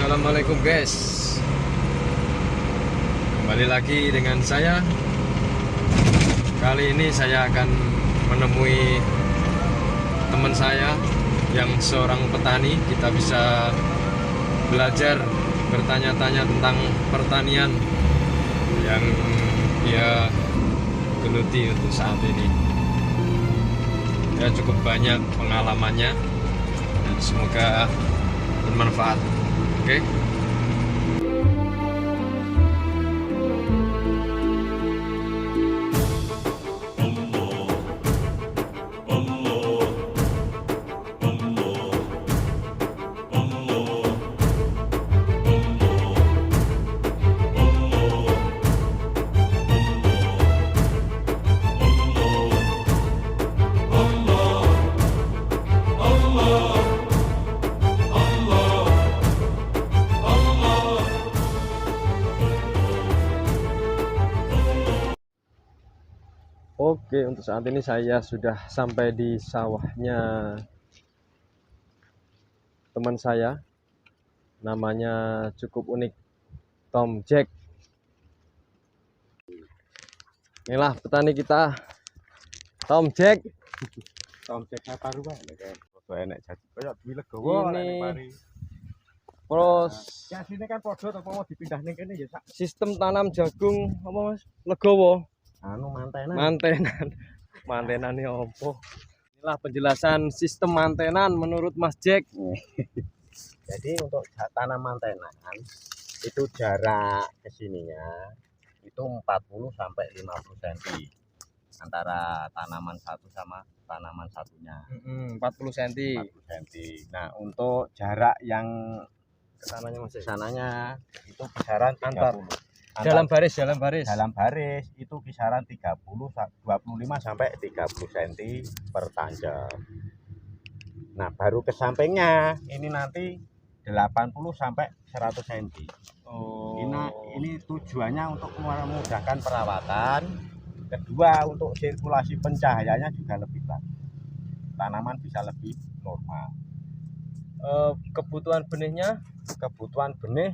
Assalamualaikum guys, kembali lagi dengan saya. Kali ini saya akan menemui teman saya yang seorang petani. Kita bisa belajar bertanya-tanya tentang pertanian yang dia geluti untuk saat ini. Ya, cukup banyak pengalamannya dan semoga bermanfaat. Oke. Oke, untuk saat ini saya sudah sampai di sawahnya teman saya. Namanya cukup unik, Tom Jack. Inilah petani kita, Tom Jack. Tom Jack apa ruwah nek foto enek jadi koyo Wilegowo Ini mari. Terus Ya sini kan podo apa mau dipindah ning kene ya sak sistem tanam jagung apa Mas? Legowo. anu mantenan. Mantenan ya opo. Inilah penjelasan sistem mantenan menurut Mas Jack. Jadi untuk tanam mantenan itu jarak ke sininya itu 40 sampai 50 cm antara tanaman satu sama tanaman satunya. 40 cm. 40 cm. Nah, untuk jarak yang Kesananya Mas. sananya itu kisaran 30. Dalam baris. Dalam baris itu kisaran 25 sampai 30 cm per tanjam. Nah, baru ke sampingnya ini nanti 80 sampai 100 cm. Oh. Ini tujuannya untuk memudahkan perawatan. Kedua, untuk sirkulasi pencahayaannya juga lebih bagus. Tanaman bisa lebih normal. Kebutuhan benih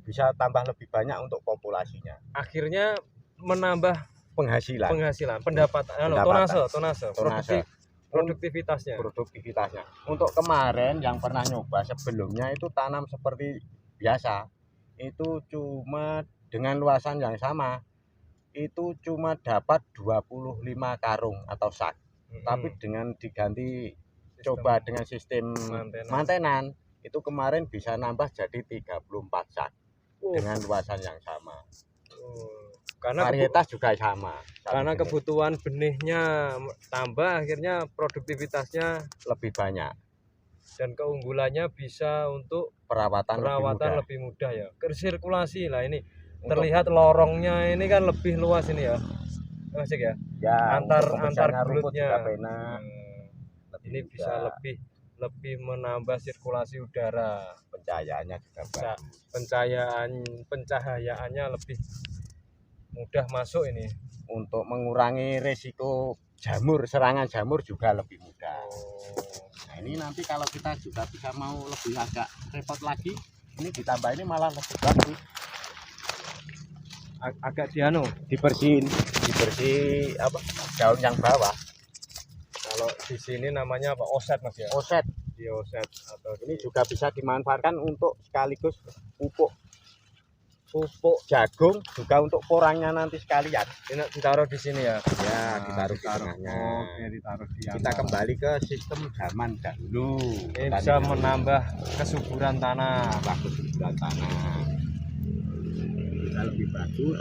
bisa tambah lebih banyak untuk populasinya. akhirnya menambah Penghasilan. pendapatan, tonase. Produktivitasnya. Untuk kemarin yang pernah nyoba sebelumnya itu tanam seperti biasa. Itu cuma dengan luasan yang sama. Itu cuma dapat 25 karung atau sak. Tapi dengan diganti coba dengan sistem mantenan itu kemarin bisa nambah jadi 34 sak. Dengan luasan yang sama. Karena varietas juga sama. Karena kebutuhan benihnya tambah, akhirnya produktivitasnya lebih banyak dan keunggulannya bisa untuk perawatan lebih mudah ya. Sirkulasi lah ini. Terlihat lorongnya ini kan lebih luas ini ya. Mas ya. Antar belutnya. Ini bisa lebih menambah sirkulasi udara, pencahayaannya juga bagus. Pencahayaannya lebih mudah masuk ini. Untuk mengurangi resiko serangan jamur juga lebih mudah. Nah, ini nanti kalau kita juga bisa mau lebih agak repot lagi, ini ditambah ini malah lebih bagus. Agak dibersihin apa daun yang bawah. Kalau di sini namanya apa? Oset Mas ya. Oset. Oset atau ini juga bisa dimanfaatkan untuk sekaligus pupuk jagung juga untuk porangnya nanti sekalian. Ini ditaruh di sini ya. Ya, ditaruh di tengahnya. Oke, ditaruh di kita kembali ke sistem zaman dahulu. Ini bisa menambah kesuburan tanah. Bisa lebih bagus.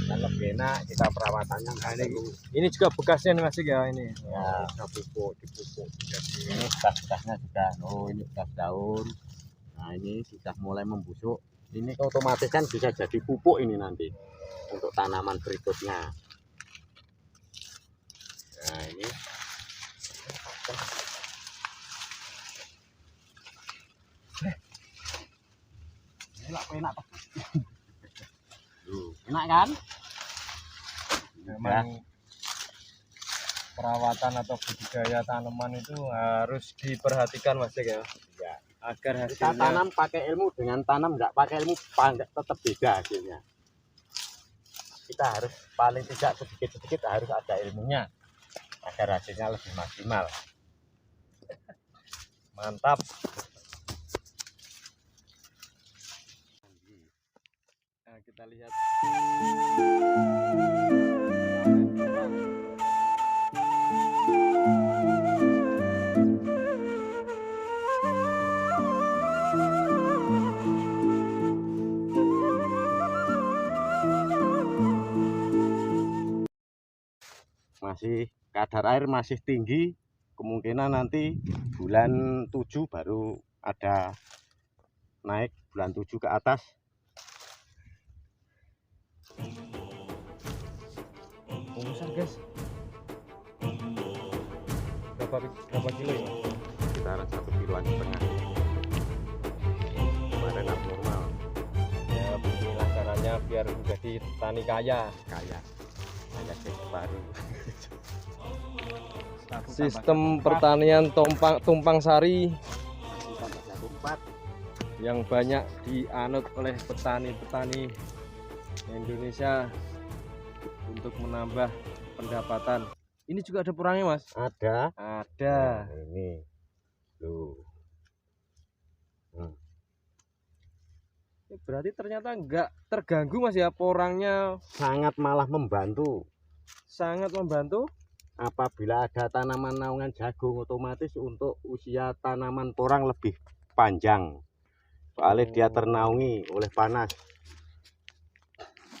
Dan lebih enak kita perawatannya. Nah, ini juga bekasnya nih Mas ya ini. Ya, dipupuk. Ini bekas-bekasnya sudah. Ini bekas daun. Nah, ini sudah mulai membusuk. Ini otomatis kan bisa jadi pupuk ini nanti untuk tanaman berikutnya. Nah, ini enak enak kan? Memang perawatan atau budidaya tanaman itu harus diperhatikan Mas Jack ya. Ya. Agar Kita hasilnya tanam pakai ilmu dengan tanam nggak pakai ilmu tetap beda hasilnya. Kita harus paling tidak sedikit-sedikit harus ada ilmunya agar hasilnya lebih maksimal. mantap. Nah, kita lihat masih kadar air masih tinggi, kemungkinan nanti bulan 7 baru ada naik, bulan 7 ke atas. besar guys. Berapa kilo ya? Sekitaran 1,5 kilo kemarin abnormal Ya beginilah caranya biar menjadi petani kaya. kayak baru. Sistem pertanian tumpang sari yang banyak dianut oleh petani-petani Indonesia untuk menambah pendapatan. Ini juga ada purangnya Mas? Ada. Ada. Nah, ini tuh. Berarti ternyata enggak terganggu Mas ya, porangnya Sangat malah membantu. sangat membantu. Apabila ada tanaman naungan jagung, otomatis untuk usia tanaman porang lebih panjang. Soalnya dia ternaungi oleh panas.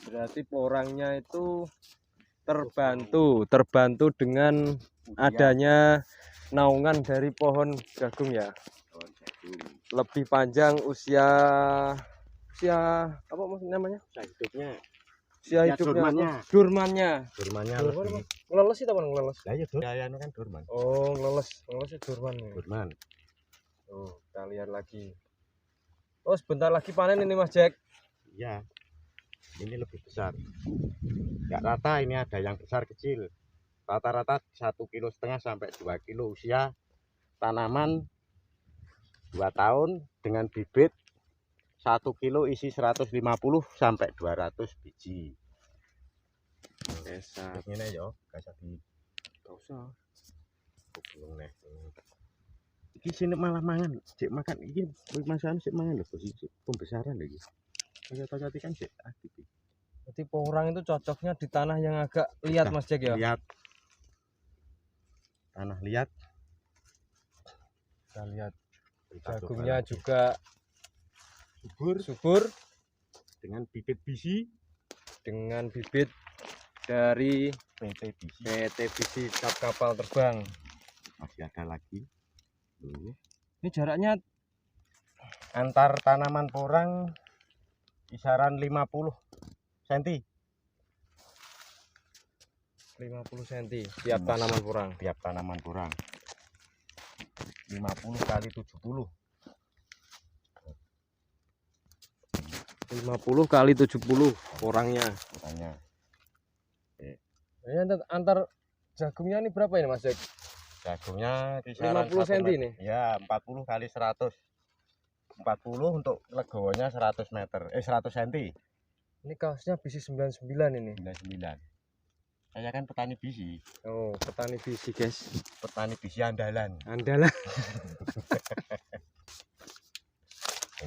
Berarti porangnya itu terbantu dengan adanya naungan dari pohon jagung ya. Lebih panjang usia apa namanya? Hidupnya. Usia hidupnya. Durmannya Lebih. ngeleles itu apa ngeleles? Lah ya daya kan durman. Oh, ngeleles itu durman. Durman. Oh, kita lihat lagi. Oh, sebentar lagi panen ini Mas Jack. Iya. Ini lebih besar. Enggak rata, ini ada yang besar kecil. Rata-rata 1,5 kilo sampai 2 kilo usia tanaman 2 tahun dengan bibit 1 kilo isi 150 sampai 200 biji. Desa. Ini ya, gak usah. Iki sini malah mangan, cek makan iki masakan sik mangan lho, posisi pembesaran lagi. Kaya kan sik aktif. Berarti porang itu cocoknya di tanah yang agak liat Mas Jack ya. Liat. Tanah liat. Kita lihat jagungnya juga subur dengan bibit dari PT Bisi Cap Kapal Terbang. Masih ada lagi. Ini jaraknya antar tanaman porang kisaran 50 cm. 50 cm tiap tanaman porang. Tiap tanaman porang. 50 kali 70. 50 kali 70 porangnya. Ini antar jagungnya ini berapa ini Mas Jack? Jagungnya kisaran 50 cm ini. Ya, 40 kali 100. 40 untuk legowonya 100 meter. 100 cm. Ini kaosnya bisi 99 ini. 99. Saya kan petani bisi. Oh, petani bisi, guys. Petani bisi andalan.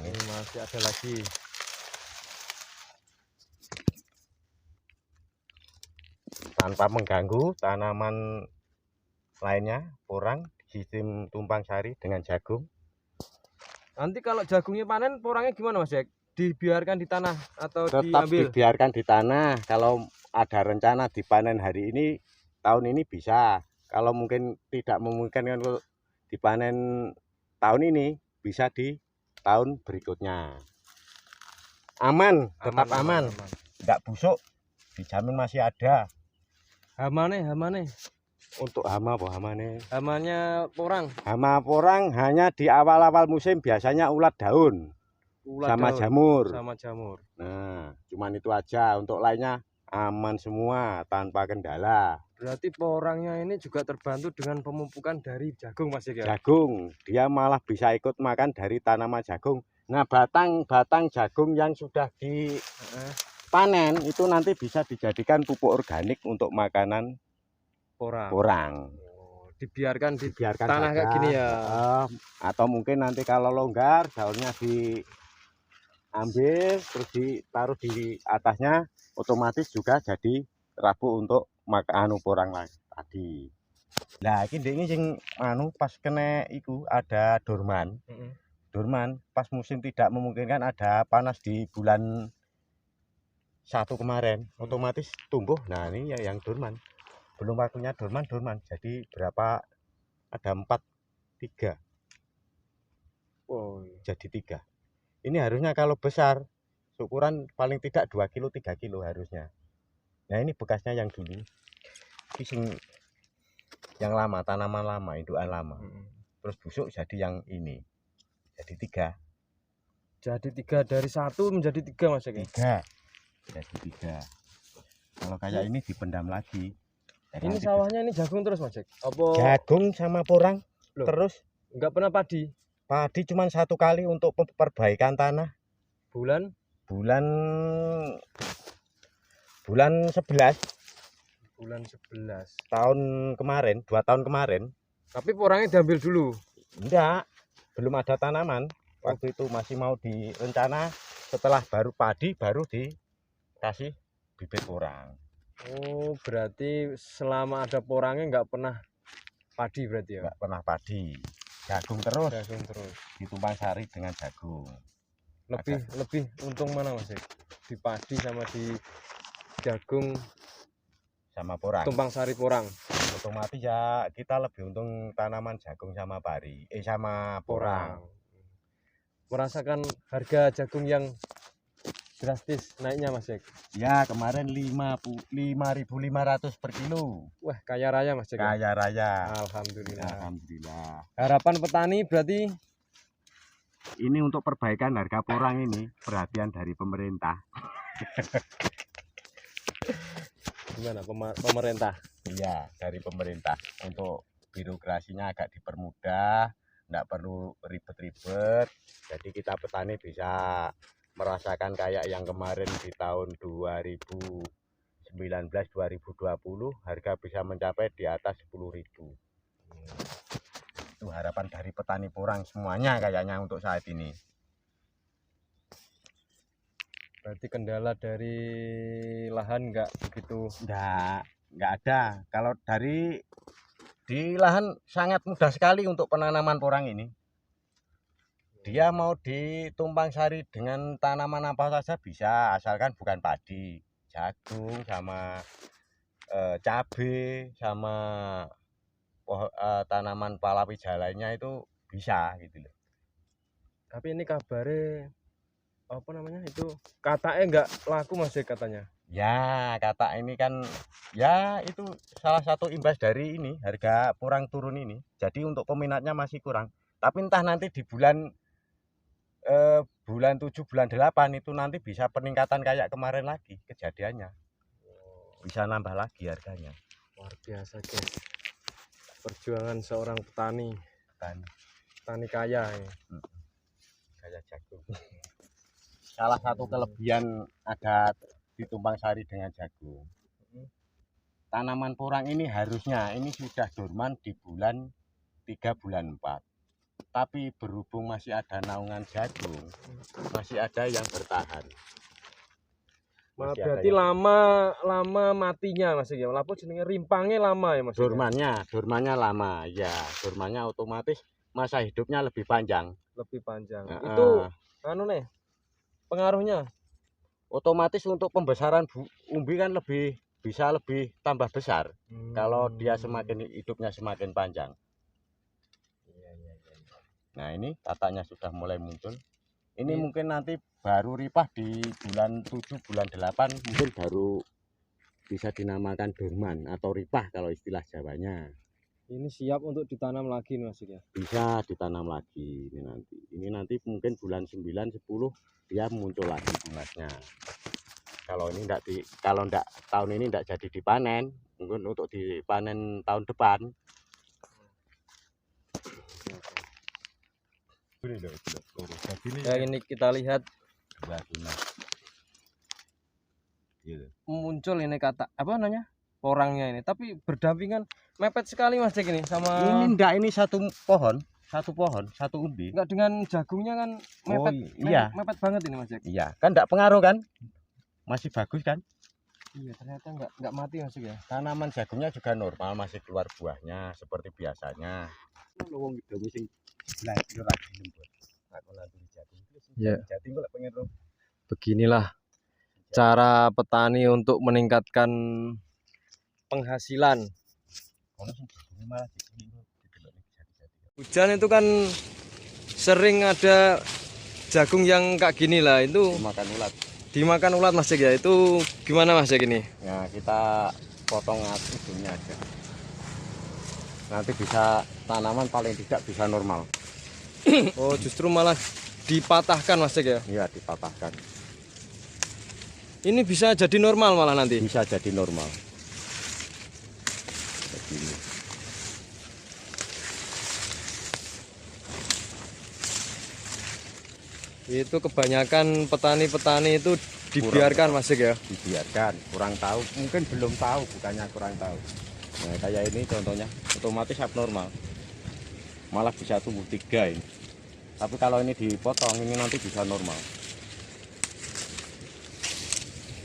Ini masih ada lagi. Tanpa mengganggu tanaman lainnya, porang sistem tumpang sari dengan jagung. Nanti kalau jagungnya panen, porangnya gimana Mas Jack? Dibiarkan di tanah atau tetap diambil? Dibiarkan di tanah. Kalau ada rencana dipanen hari ini, tahun ini bisa. Kalau mungkin tidak memungkinkan untuk dipanen tahun ini, bisa di tahun berikutnya. Aman, tetap aman. Tidak busuk, dijamin masih ada. Hamane. Untuk hama apa hamane? Hamanya porang. Hama porang hanya di awal-awal musim, biasanya ulat daun. Sama jamur. Nah, cuman itu aja. Untuk lainnya aman semua tanpa kendala. Berarti porangnya ini juga terbantu dengan pemupukan dari jagung Mas ya? Jagung, dia malah bisa ikut makan dari tanaman jagung. Nah, batang jagung yang sudah dipanen itu nanti bisa dijadikan pupuk organik untuk makanan porang. Oh, dibiarkan di saja, tanah kayak gini ya. Atau mungkin nanti kalau longgar daunnya diambil terus ditaruh di atasnya, otomatis juga jadi rapuh untuk makan porang lagi tadi. Nah, ini sing pas kena iku ada dorman. Dorman pas musim tidak memungkinkan, ada panas di bulan 1 kemarin, otomatis tumbuh. Nah, ini ya yang dorman. Belum waktunya dorman. Jadi berapa? Ada 3. Oh, jadi 3. Ini harusnya kalau besar ukuran paling tidak 2 kilo 3 kilo harusnya. Nah, ini bekasnya yang dulu. Ini yang lama, tanaman lama, indukan lama. Terus busuk jadi yang ini. Jadi 3. Jadi 3 dari 1 menjadi 3 Mas ya? 3. Jadi 3. Kalau kayak ini dipendam lagi. Jadi ini sawahnya ini jagung terus Mas? Apa jagung sama porang? Loh, terus enggak pernah padi? Padi cuma 1 kali untuk perbaikan tanah. Bulan 11. Bulan 11. Tahun kemarin, 2 tahun kemarin. Tapi porangnya diambil dulu? Enggak, belum ada tanaman. Waktu itu masih mau direncana, setelah baru padi baru dikasih bibit porang. Oh, berarti selama ada porangnya enggak pernah padi berarti ya? Enggak pernah padi. Jagung terus. Ditumpang sari dengan jagung. Lebih untung mana Mas? Di padi sama di jagung sama porang. Tumpang sari porang. Otomatis ya kita lebih untung tanaman jagung sama sama porang. Merasakan harga jagung yang drastis naiknya Mas Jack? Ya, kemarin 5.500 per kilo. Wah, kaya raya Mas Jack. Kaya raya. Alhamdulillah. Harapan petani berarti ini untuk perbaikan harga porang ini perhatian dari pemerintah. Gimana pemerintah? Iya, dari pemerintah untuk birokrasinya agak dipermudah, enggak perlu ribet-ribet. Jadi kita petani bisa merasakan kayak yang kemarin di tahun 2019-2020 harga bisa mencapai di atas 10.000. Itu harapan dari petani porang semuanya kayaknya untuk saat ini. Berarti kendala dari lahan enggak begitu? Enggak ada. Kalau di lahan sangat mudah sekali untuk penanaman porang ini. Dia mau ditumpang sari dengan tanaman apa saja bisa, asalkan bukan padi, jagung sama cabai sama tanaman palawija lainnya itu bisa gitu loh. Tapi ini kabarnya apa namanya itu katanya enggak laku Mas katanya. Ya, kata ini kan ya itu salah satu imbas dari ini harga porang turun ini. Jadi untuk peminatnya masih kurang. Tapi entah nanti di bulan 7 bulan 8 itu nanti bisa peningkatan kayak kemarin lagi kejadiannya. Bisa nambah lagi harganya. Luar biasa guys. Perjuangan seorang petani kaya ya. Kaya jagung. Salah satu kelebihan ada ditumpang sari dengan jagung. Tanaman porang ini harusnya ini sudah dorman di bulan 3 bulan 4. Tapi berhubung masih ada naungan jagung, masih ada yang bertahan. Berarti lama matinya Mas ya. Lapo jenenge rimpangnya lama ya Mas. Dormannya lama. Ya, dormannya otomatis masa hidupnya lebih panjang. Itu pengaruhnya otomatis untuk pembesaran umbi kan bisa lebih tambah besar. Kalau dia hidupnya semakin panjang. Nah, ini tatanya sudah mulai muncul. Ini mungkin nanti baru ripah di bulan 7 bulan 8 mungkin baru bisa dinamakan dorman atau ripah kalau istilah Jawanya. Ini siap untuk ditanam lagi Mas ya. Bisa ditanam lagi ini nanti. Ini nanti mungkin bulan 9 10 dia muncul lagi bungasnya. kalau enggak tahun ini enggak jadi dipanen, mungkin untuk dipanen tahun depan. Ya ini kita lihat muncul ini kata apa namanya orangnya ini, tapi berdampingan mepet sekali Mas Jack ini sama ini satu pohon, satu umbi. enggak dengan jagungnya kan mepet. Iya. Mepet banget ini Mas Jack. Iya, kan enggak pengaruh kan? Masih bagus kan? Iya, ternyata enggak mati Mas Jack ya. Tanaman jagungnya juga normal, masih keluar buahnya seperti biasanya. Ya. Beginilah cara petani untuk meningkatkan penghasilan. Hujan itu kan sering ada jagung yang kayak gini lah, itu dimakan ulat Mas Jack ya. Itu gimana Mas Jack ini? Ya kita potong ujungnya aja. Nanti bisa tanaman paling tidak bisa normal. Oh, justru malah dipatahkan Mas Jack ya? Iya, dipatahkan. Ini bisa jadi normal malah nanti? Bisa jadi normal. Begini. Itu kebanyakan petani-petani itu dibiarkan Mas Jack ya? Dibiarkan, kurang tahu, mungkin belum tahu, bukannya kurang tahu. Nah, kayak ini contohnya, otomatis abnormal. Malah bisa tumbuh 3 ini. Tapi kalau ini dipotong, ini nanti bisa normal.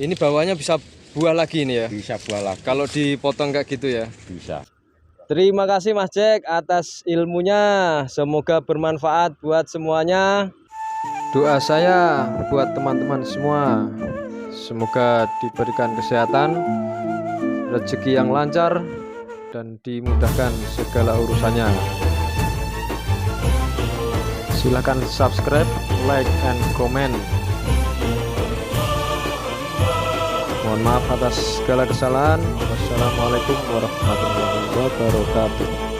Ini bawahnya bisa buah lagi ini ya? Bisa buah lagi. Kalau dipotong kayak gitu ya? Bisa. Terima kasih Mas Jack atas ilmunya. Semoga bermanfaat buat semuanya. Doa saya buat teman-teman semua. Semoga diberikan kesehatan, rezeki yang lancar, dan dimudahkan segala urusannya. Silahkan subscribe, like, and comment. Mohon maaf atas segala kesalahan. Wassalamualaikum warahmatullahi wabarakatuh.